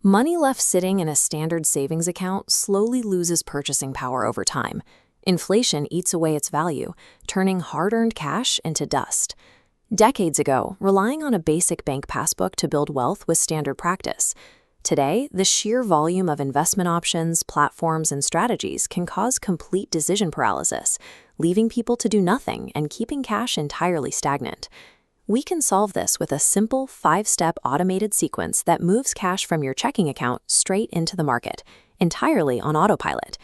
Money left sitting in a standard savings account slowly loses purchasing power over time. Inflation eats away its value, turning hard-earned cash into dust. Decades ago, relying on a basic bank passbook to build wealth was standard practice. Today, the sheer volume of investment options, platforms, and strategies can cause complete decision paralysis, leaving people to do nothing and keeping cash entirely stagnant. We can solve this with a simple 5-step automated sequence that moves cash from your checking account straight into the market, entirely on autopilot.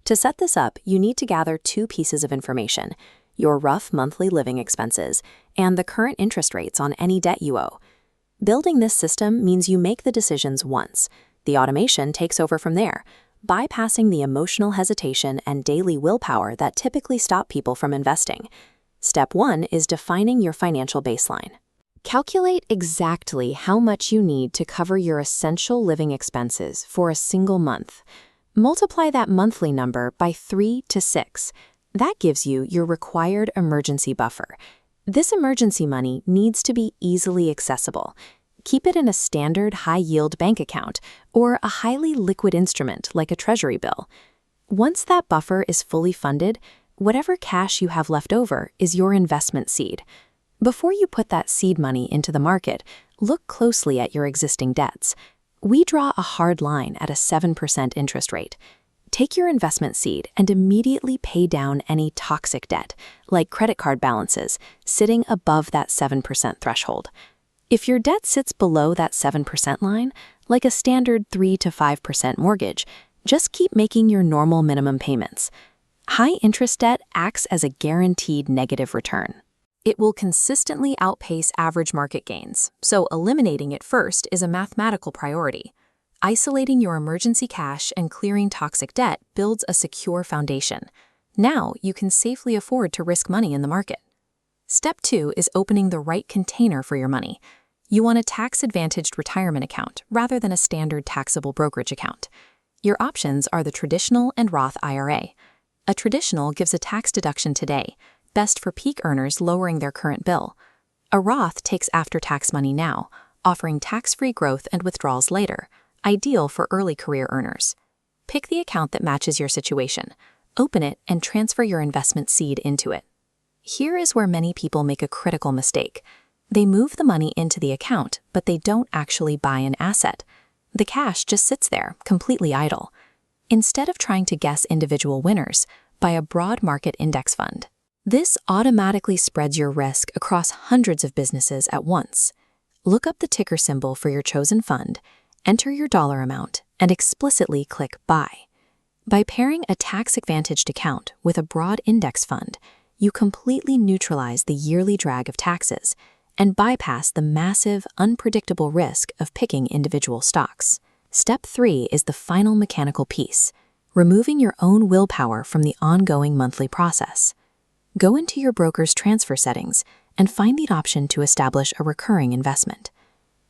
To set this up, you need to gather 2 pieces of information: your rough monthly living expenses and the current interest rates on any debt you owe. Building this system means you make the decisions once. The automation takes over from there, bypassing the emotional hesitation and daily willpower that typically stop people from investing. Step 1 is defining your financial baseline. Calculate exactly how much you need to cover your essential living expenses for a single month. Multiply that monthly number by 3 to 6. That gives you your required emergency buffer. This emergency money needs to be easily accessible. Keep it in a standard high-yield bank account or a highly liquid instrument like a treasury bill. Once that buffer is fully funded, whatever cash you have left over is your investment seed. Before you put that seed money into the market, look closely at your existing debts. We draw a hard line at a 7% interest rate. Take your investment seed and immediately pay down any toxic debt, like credit card balances, sitting above that 7% threshold. If your debt sits below that 7% line, like a standard 3 to 5% mortgage, just keep making your normal minimum payments. High-interest debt acts as a guaranteed negative return. It will consistently outpace average market gains, so eliminating it first is a mathematical priority. Isolating your emergency cash and clearing toxic debt builds a secure foundation. Now you can safely afford to risk money in the market. Step 2 is opening the right container for your money. You want a tax-advantaged retirement account rather than a standard taxable brokerage account. Your options are the traditional and Roth IRA. A traditional gives a tax deduction today, best for peak earners lowering their current bill. A Roth takes after-tax money now, offering tax-free growth and withdrawals later, ideal for early career earners. Pick the account that matches your situation, open it, and transfer your investment seed into it. Here is where many people make a critical mistake. They move the money into the account, but they don't actually buy an asset. The cash just sits there, completely idle. Instead of trying to guess individual winners, buy a broad market index fund. This automatically spreads your risk across hundreds of businesses at once. Look up the ticker symbol for your chosen fund, enter your dollar amount, and explicitly click Buy. By pairing a tax-advantaged account with a broad index fund, you completely neutralize the yearly drag of taxes and bypass the massive, unpredictable risk of picking individual stocks. Step 3 is the final mechanical piece, removing your own willpower from the ongoing monthly process. Go into your broker's transfer settings and find the option to establish a recurring investment.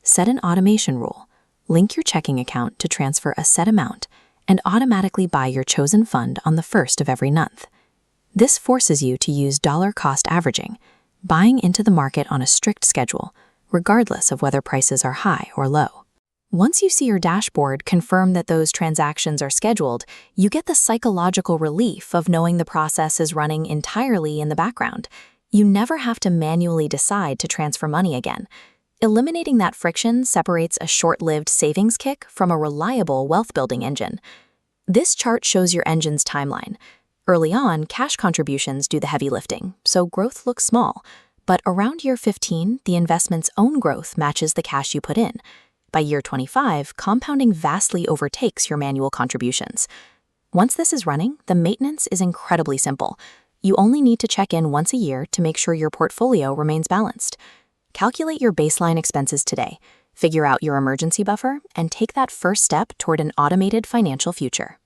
Set an automation rule. Link your checking account to transfer a set amount and automatically buy your chosen fund on the first of every month. This forces you to use dollar-cost averaging, buying into the market on a strict schedule, regardless of whether prices are high or low. Once you see your dashboard confirm that those transactions are scheduled, you get the psychological relief of knowing the process is running entirely in the background. You never have to manually decide to transfer money again. Eliminating that friction separates a short-lived savings kick from a reliable wealth-building engine. This chart shows your engine's timeline. Early on, cash contributions do the heavy lifting, so growth looks small. But around year 15, the investment's own growth matches the cash you put in. By year 25, compounding vastly overtakes your manual contributions. Once this is running, the maintenance is incredibly simple. You only need to check in once a year to make sure your portfolio remains balanced. Calculate your baseline expenses today, figure out your emergency buffer, and take that first step toward an automated financial future.